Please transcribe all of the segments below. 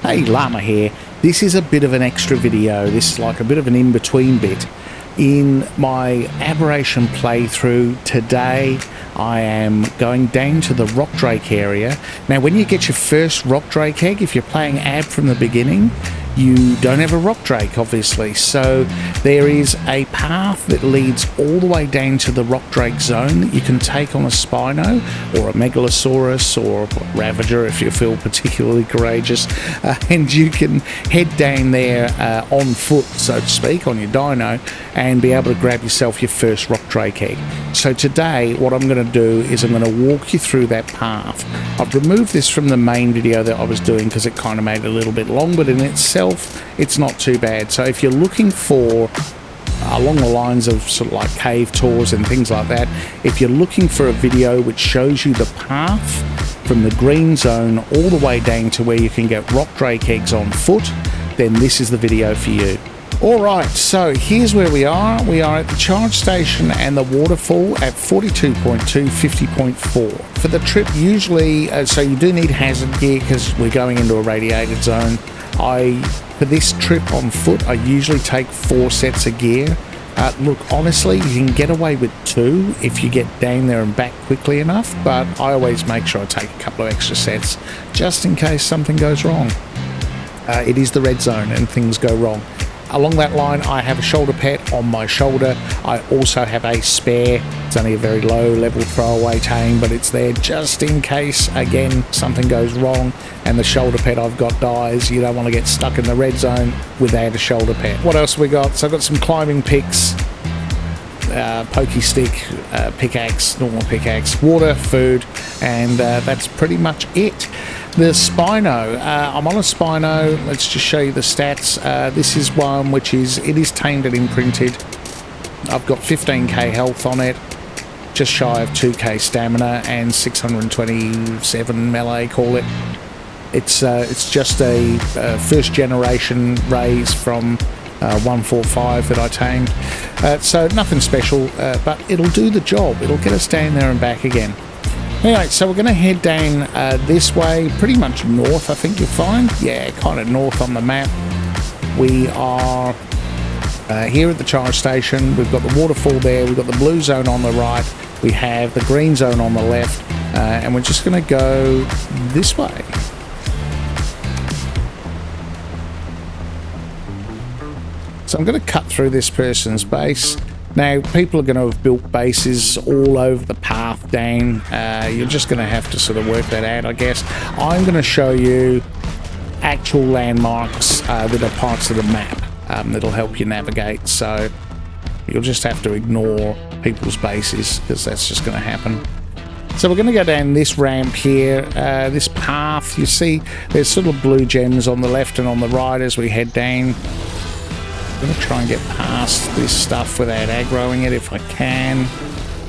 Hey, Llama here. This is a bit of an extra video. This is like a bit of an in-between bit. In my Aberration playthrough today, I am going down to the Rock Drake area. Now, when you get your first Rock Drake egg, if you're playing Ab from the beginning, you don't have a Rock Drake, obviously. So there is a path that leads all the way down to the Rock Drake zone that you can take on a Spino or a Megalosaurus or a Ravager if you feel particularly courageous. And you can head down there on foot, so to speak, on your dino, and be able to grab yourself your first Rock Drake egg. So today, what I'm going to do is I'm going to walk you through that path. I've removed this from the main video that I was doing because it kind of made it a little bit long, but in itself, it's not too bad. So if you're looking for along the lines of sort of like cave tours and things like that, if you're looking for a video which shows you the path from the green zone all the way down to where you can get Rock Drake eggs on foot, then this is the video for you. Alright, so here's where we are. We are at the charge station and the waterfall at 42.2, 50.4. For the trip, usually, so you do need hazard gear because we're going into a radiated zone. For this trip on foot, I usually take 4 sets of gear. Look, honestly, you can get away with 2 if you get down there and back quickly enough, but I always make sure I take a couple of extra sets just in case something goes wrong. It is the red zone and things go wrong. Along that line, I have a shoulder pad on my shoulder. I also have a spare. It's only a very low level throwaway tame, but it's there just in case, again, something goes wrong and the shoulder pad I've got dies. You don't want to get stuck in the red zone without a shoulder pad. What else have we got? So I've got some climbing picks, pokey stick, pickaxe, normal pickaxe, water, food, and that's pretty much it. The Spino, I'm on a Spino. Let's just show you the stats. This is one which it is tamed and imprinted. I've got 15k health on it, just shy of 2k stamina, and 627 melee, call it. It's just a first generation raise from 145 that I tamed. So nothing special, but it'll do the job. It'll get us down there and back again. Anyway, so we're going to head down this way, pretty much north, I think you'll find. Yeah, kind of north on the map. We are here at the charge station. We've got the waterfall there. We've got the blue zone on the right. We have the green zone on the left. And we're just going to go this way. So I'm going to cut through this person's base. Now, people are going to have built bases all over the path down. You're just going to have to sort of work that out, I guess. I'm going to show you actual landmarks that are parts of the map that'll help you navigate. So you'll just have to ignore people's bases because that's just going to happen. So we're going to go down this ramp here, this path. You see there's sort of blue gems on the left and on the right as we head down. I'm going to try and get past this stuff without aggroing it if I can.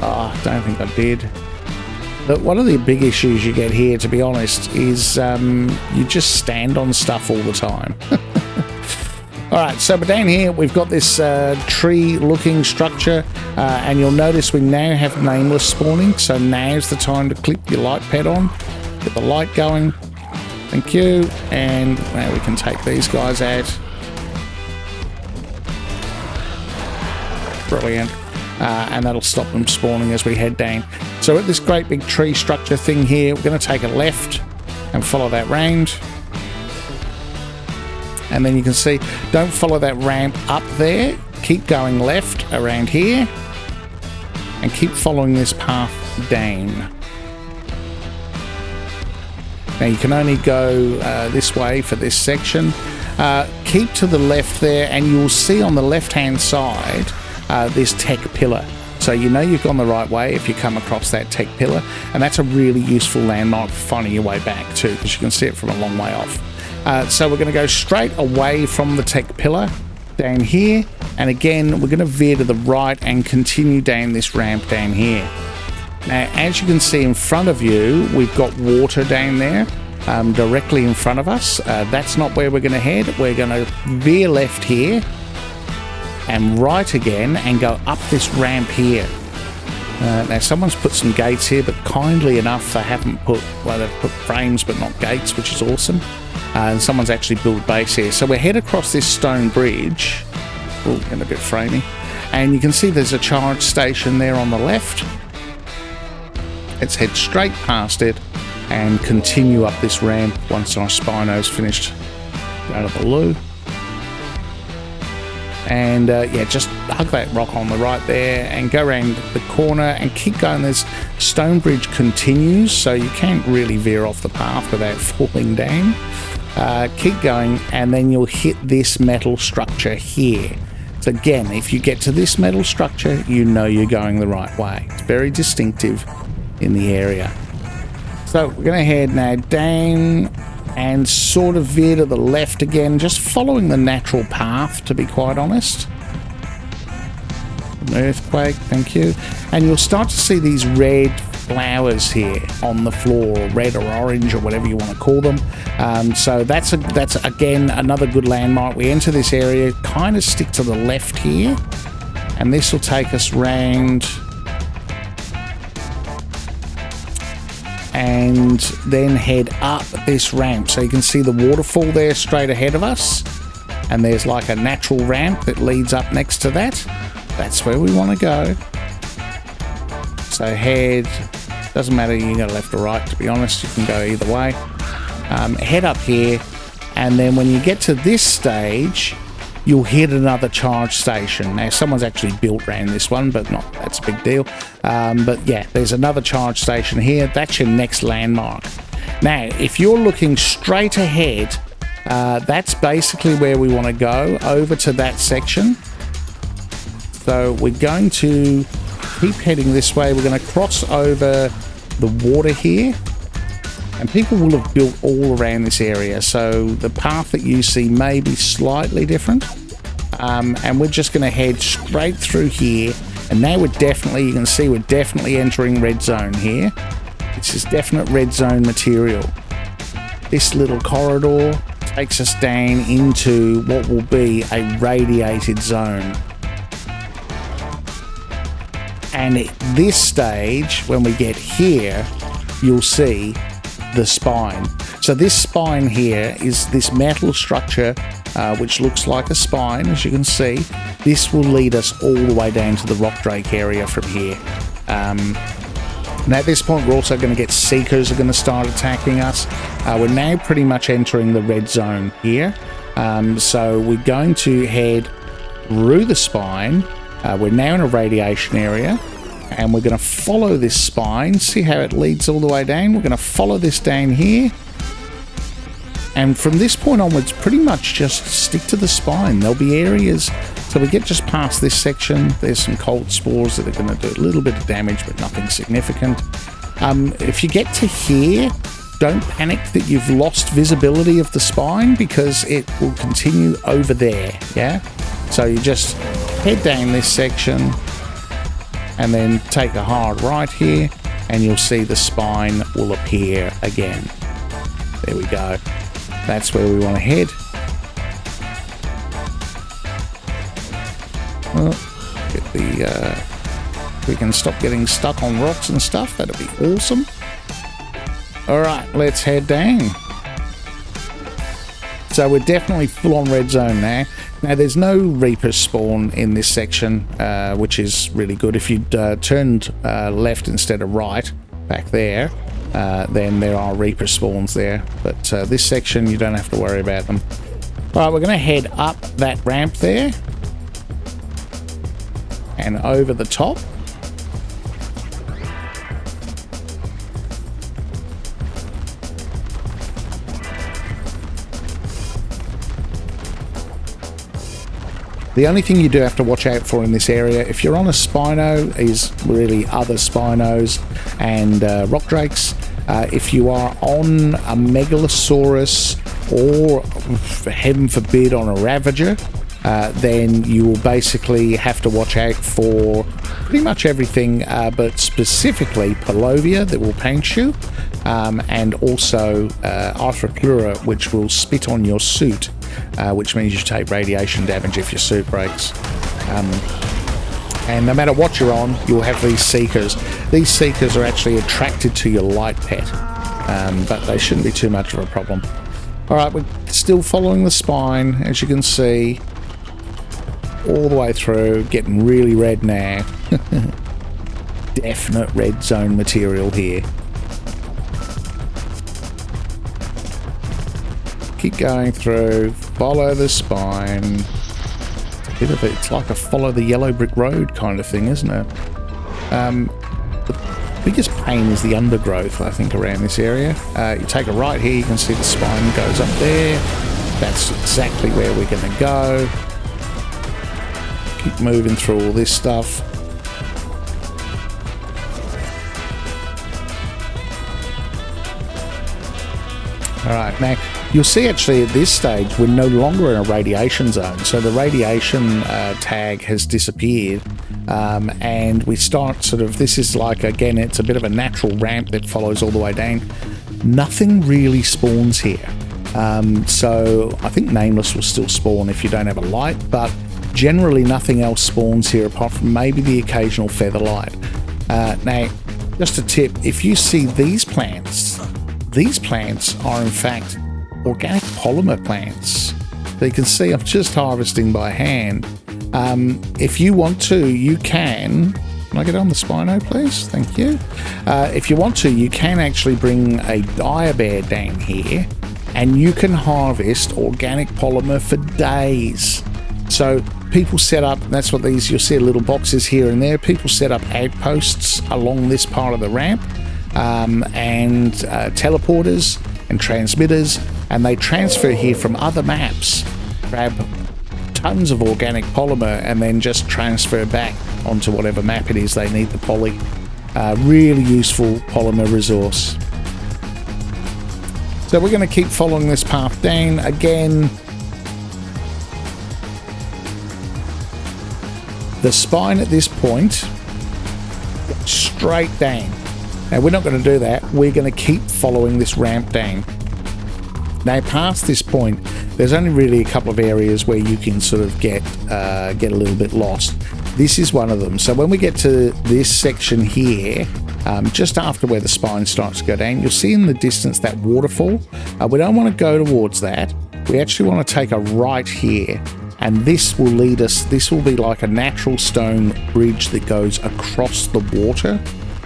Oh, I don't think I did. But one of the big issues you get here, to be honest, is you just stand on stuff all the time. Alright, so we're down here. We've got this tree-looking structure, and you'll notice we now have nameless spawning, so now's the time to click your light pad on. Get the light going. Thank you. And now we can take these guys out. Brilliant. And that'll stop them spawning as we head down. So at this great big tree structure thing here, we're going to take a left and follow that round. And then you can see, don't follow that ramp up there. Keep going left around here. And keep following this path down. Now you can only go this way for this section. Keep to the left there and you will see on the left hand side this tech pillar. So you know you've gone the right way if you come across that tech pillar, and that's a really useful landmark for finding your way back too, because you can see it from a long way off. So we're going to go straight away from the tech pillar down here, and again we're going to veer to the right and continue down this ramp down here. Now as you can see in front of you, we've got water down there directly in front of us. That's not where we're going to head. We're going to veer left here and right again and go up this ramp here. Now someone's put some gates here, but kindly enough they haven't put, well, they've put frames but not gates, which is awesome. and someone's actually built base here. So we're head across this stone bridge. Oh, getting a bit framey. And you can see there's a charge station there on the left. Let's head straight past it and continue up this ramp once our Spino's finished out of the loo. And yeah, just hug that rock on the right there and go around the corner and keep going. This stone bridge continues, so you can't really veer off the path without falling down. Keep going, and then you'll hit this metal structure here. So again, if you get to this metal structure, you know you're going the right way. It's very distinctive in the area. So we're going to head now down and sort of veer to the left again, just following the natural path, to be quite honest. An earthquake, thank you. And you'll start to see these red flowers here on the floor, or red or orange or whatever you want to call them. So that's again another good landmark. We enter this area, kind of stick to the left here, and this will take us round and then head up this ramp. So you can see the waterfall there straight ahead of us, and there's like a natural ramp that leads up next to that. That's where we want to go. So head, doesn't matter, you can go left or right, to be honest, you can go either way. Head up here, and then when you get to this stage, you'll hit another charge station. Now, someone's actually built around this one, but not, that's a big deal. But yeah, there's another charge station here. That's your next landmark. Now, if you're looking straight ahead, that's basically where we want to go, over to that section. So we're going to keep heading this way. We're going to cross over the water here, and people will have built all around this area, so the path that you see may be slightly different. And we're just going to head straight through here, and now we're definitely, you can see we're definitely entering red zone here. This is definite red zone material. This little corridor takes us down into what will be a radiated zone. And at this stage, when we get here, you'll see the spine. So this spine here is this metal structure, which looks like a spine, as you can see. This will lead us all the way down to the rock drake area from here. And at this point, we're also going to get seekers are going to start attacking us. We're now pretty much entering the red zone here. So we're going to head through the spine. We're now in a radiation area, and we're going to follow this spine. See how it leads all the way down? We're going to follow this down here. And from this point onwards, pretty much just stick to the spine. There'll be areas, so we get just past this section. There's some cold spores that are going to do a little bit of damage, but nothing significant. If you get to here, don't panic that you've lost visibility of the spine, because it will continue over there, yeah? So you just head down this section and then take a hard right here, and you'll see the spine will appear again. There we go. That's where we want to head. Well, get the we can stop getting stuck on rocks and stuff. That'll be awesome. All right, let's head down. So we're definitely full on red zone now. Now, there's no Reaper spawn in this section, which is really good. If you'd turned left instead of right back there, then there are Reaper spawns there. But this section, you don't have to worry about them. All right, we're going to head up that ramp there and over the top. The only thing you do have to watch out for in this area, if you're on a Spino, is really other Spinos and rock drakes. If you are on a Megalosaurus, or heaven forbid on a Ravager, then you will basically have to watch out for pretty much everything, but specifically Palovia that will paint you, and also Arthroplura, which will spit on your suit, which means you take radiation damage if your suit breaks. And no matter what you're on, you'll have these seekers. These seekers are actually attracted to your light pet, but they shouldn't be too much of a problem. Alright, we're still following the spine, as you can see. All the way through, getting really red now. Definite red zone material here. Keep going through, follow the spine. It's like a follow the yellow brick road kind of thing, isn't it? The biggest pain is the undergrowth, I think, around this area. You take a right here, you can see the spine goes up there. That's exactly where we're going to go. Keep moving through all this stuff. Alright, now you'll see actually at this stage we're no longer in a radiation zone, so the radiation tag has disappeared, and we start sort of, this is like, again, it's a bit of a natural ramp that follows all the way down. Nothing really spawns here, so I think Nameless will still spawn if you don't have a light, but generally nothing else spawns here apart from maybe the occasional feather light. Now, just a tip, if you see these plants are in fact organic polymer plants. So you can see I'm just harvesting by hand. If you want to, you can I get on the Spino, please? Thank you. If you want to, you can actually bring a dire bear down here and you can harvest organic polymer for days. So people set up, that's what these, you'll see little boxes here and there, people set up outposts along this part of the ramp, and teleporters and transmitters, and they transfer here from other maps, grab tons of organic polymer and then just transfer back onto whatever map it is they need the poly. Really useful polymer resource. So we're going to keep following this path down. Again, the spine at this point, straight down. Now we're not going to do that. We're going to keep following this ramp down. Now past this point, there's only really a couple of areas where you can sort of get a little bit lost. This is one of them. So when we get to this section here, just after where the spine starts to go down, you'll see in the distance that waterfall. We don't want to go towards that. We actually want to take a right here, and this will lead us, this will be like a natural stone bridge that goes across the water,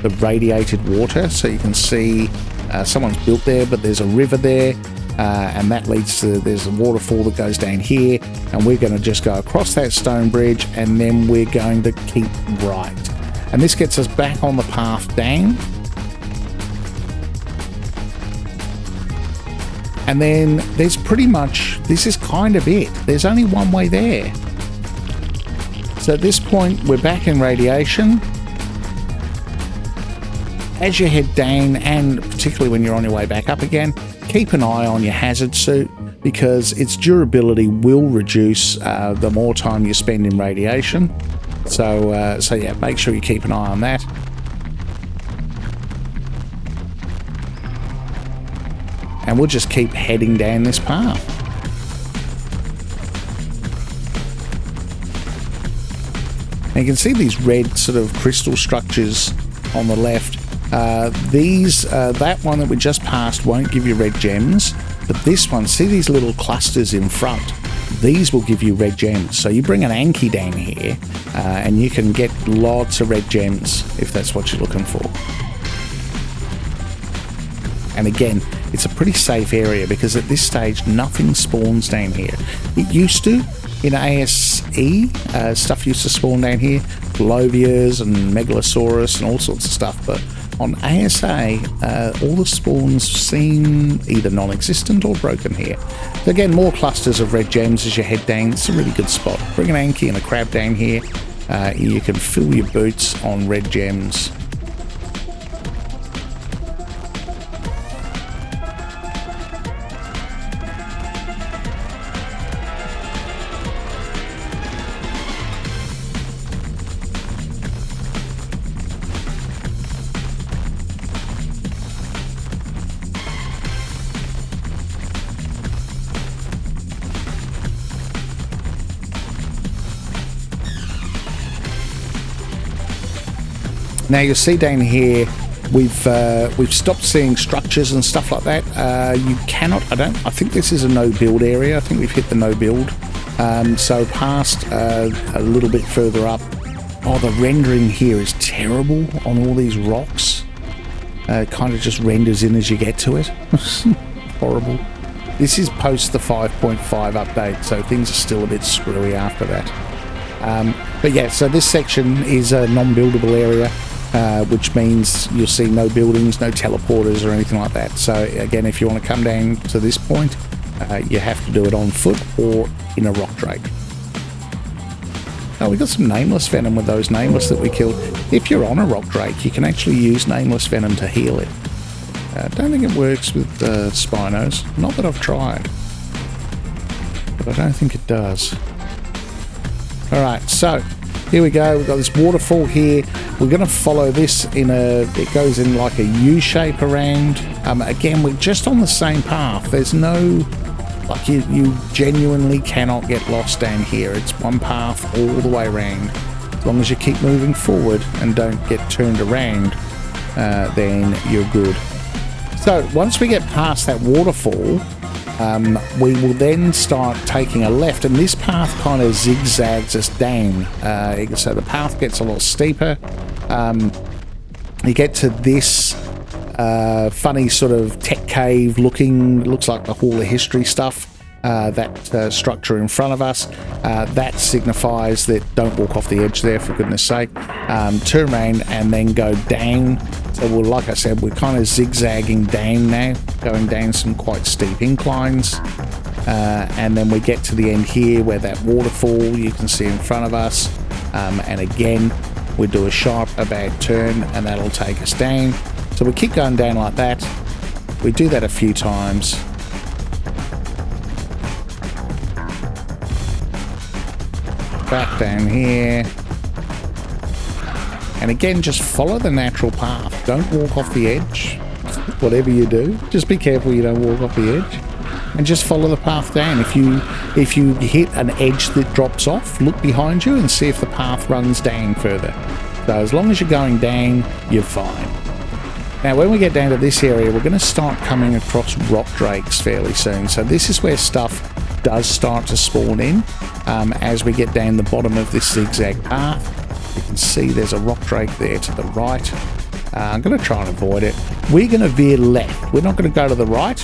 the radiated water. So you can see someone's built there, but there's a river there, and that leads to, there's a waterfall that goes down here, and we're going to just go across that stone bridge, and then we're going to keep right. And this gets us back on the path down. And then there's pretty much, this is kind of it. There's only one way there. So at this point, we're back in radiation. As you head down, and particularly when you're on your way back up again, keep an eye on your hazard suit, because its durability will reduce the more time you spend in radiation. So yeah, make sure you keep an eye on that. And we'll just keep heading down this path. And you can see these red sort of crystal structures on the left. That one that we just passed won't give you red gems, but this one, see these little clusters in front? These will give you red gems. So you bring an Anki down here, and you can get lots of red gems if that's what you're looking for. And again, it's a pretty safe area because at this stage nothing spawns down here. It used to in ASE, stuff used to spawn down here, Glovias and Megalosaurus and all sorts of stuff, but on ASA, all the spawns seem either non-existent or broken here. So again, more clusters of red gems as you head down. It's a really good spot. Bring an Anki and a crab down here. You can fill your boots on red gems. Now you'll see down here, We've stopped seeing structures and stuff like that. You cannot. I think this is a no build area. I think we've hit the no build. So past a little bit further up. Oh, the rendering here is terrible on all these rocks. It kind of just renders in as you get to it. Horrible. This is post the 5.5 update, so things are still a bit screwy after that. But yeah, so this section is a non-buildable area, which means you'll see no buildings, no teleporters or anything like that. So again, if you want to come down to this point, you have to do it on foot or in a rock drake. Oh, we got some nameless venom with those nameless that we killed. If you're on a rock drake, you can actually use nameless venom to heal it. I don't think it works with Spinos. Not that I've tried. But I don't think it does. Alright, so here we go. We've got this waterfall here. We're going to follow this in a... It goes in like a U shape around. Again, we're just on the same path. There's no... Like, you genuinely cannot get lost down here. It's one path all the way around. As long as you keep moving forward and don't get turned around, then you're good. So once we get past that waterfall, we will then start taking a left, and this path kind of zigzags us down. So the path gets a lot steeper. You get to this funny sort of tech cave looking, looks like the Hall of History stuff. That structure in front of us, that signifies that don't walk off the edge there, for goodness sake. Turn around and then go down. So we'll, like I said, we're kind of zigzagging down now, going down some quite steep inclines. And then we get to the end here where that waterfall you can see in front of us. And again, we do a sharp about turn and that'll take us down. So we keep going down like that. We do that a few times. Back down here. And again, just follow the natural path. Don't walk off the edge. Whatever you do, just be careful you don't walk off the edge. And just follow the path down. If you hit an edge that drops off, look behind you and see if the path runs down further. So as long as you're going down, you're fine. Now, when we get down to this area, we're going to start coming across rock drakes fairly soon. So this is where stuff does start to spawn in as we get down the bottom of this zigzag path. You can see there's a rock drake there to the right. I'm going to try and avoid it. We're going to veer left. We're not going to go to the right.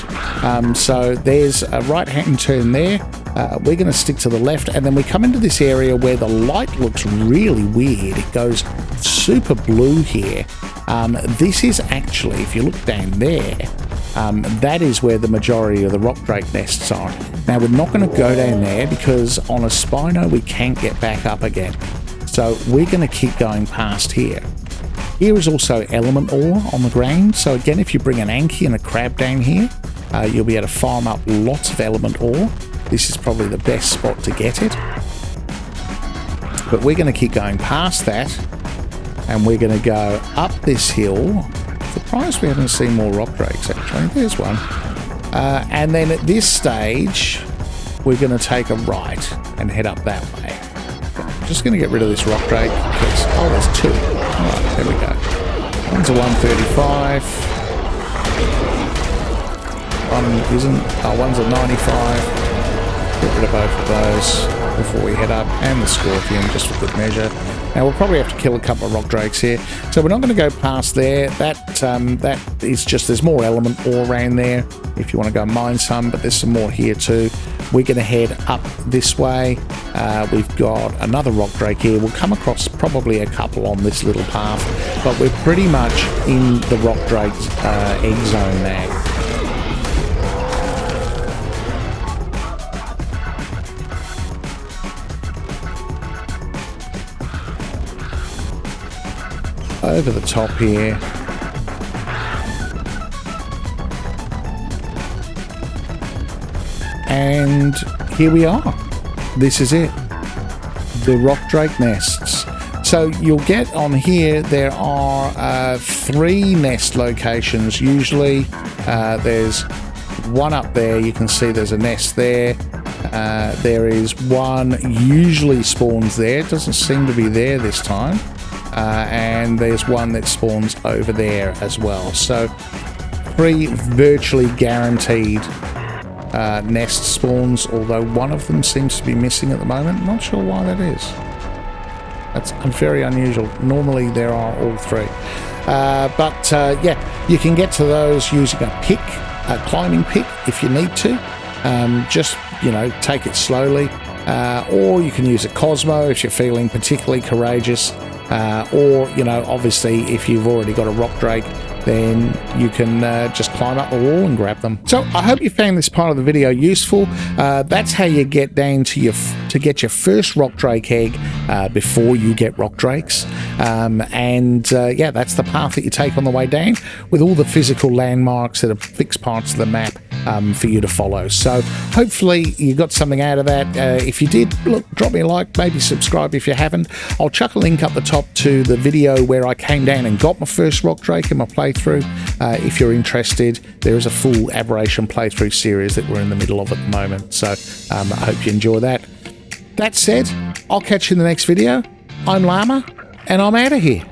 So there's a right-hand turn there. We're going to stick to the left, and then we come into this area where the light looks really weird. It goes super blue here. This is actually, if you look down there, that is where the majority of the rock drake nests are. Now, we're not going to go down there because on a Spino we can't get back up again. So we're going to keep going past here. Here is also element ore on the ground. So again, if you bring an Anki and a crab down here, you'll be able to farm up lots of element ore. This is probably the best spot to get it. But we're going to keep going past that. And we're going to go up this hill. Surprised we haven't seen more rock drakes, actually. There's one. And then at this stage, we're going to take a right and head up that way. I'm just going to get rid of this rock drake. Oh, there's two. All right, there we go. One's a 135. One isn't. Oh, one's a 95. Get rid of both of those before we head up. And the scorpion, just for good measure. Now, we'll probably have to kill a couple of rock drakes here. So we're not going to go past there. That is just, there's more element ore around there if you want to go mine some, but there's some more here too. We're going to head up this way. We've got another rock drake here. We'll come across probably a couple on this little path, but we're pretty much in the rock drake egg zone now. Over the top here. And here we are. This is it. The rock drake nests. So you'll get on here, there are 3 nest locations usually. There's one up there. You can see there's a nest there. There is one usually spawns there. It doesn't seem to be there this time. and there's one that spawns over there as well. So 3 virtually guaranteed nest spawns, although one of them seems to be missing at the moment. Not sure why that is. That's very unusual. Normally there are all 3. Yeah, you can get to those using a pick, a climbing pick, if you need to. Just, you know, take it slowly. Or you can use a Cosmo if you're feeling particularly courageous. Or, you know, obviously if you've already got a rock drake, then you can just climb up the wall and grab them. So I hope you found this part of the video useful. That's how you get down to get your first rock drake egg before you get rock drakes. Yeah, that's the path that you take on the way down, with all the physical landmarks that are fixed parts of the map for you to follow. So hopefully you got something out of that. If you did, look, drop me a like, maybe subscribe if you haven't. I'll chuck a link up the top to the video where I came down and got my first rock drake in my playthrough. If you're interested, there is a full Aberration playthrough series that we're in the middle of at the moment. So I hope you enjoy that. That said, I'll catch you in the next video. I'm Llama, and I'm out of here.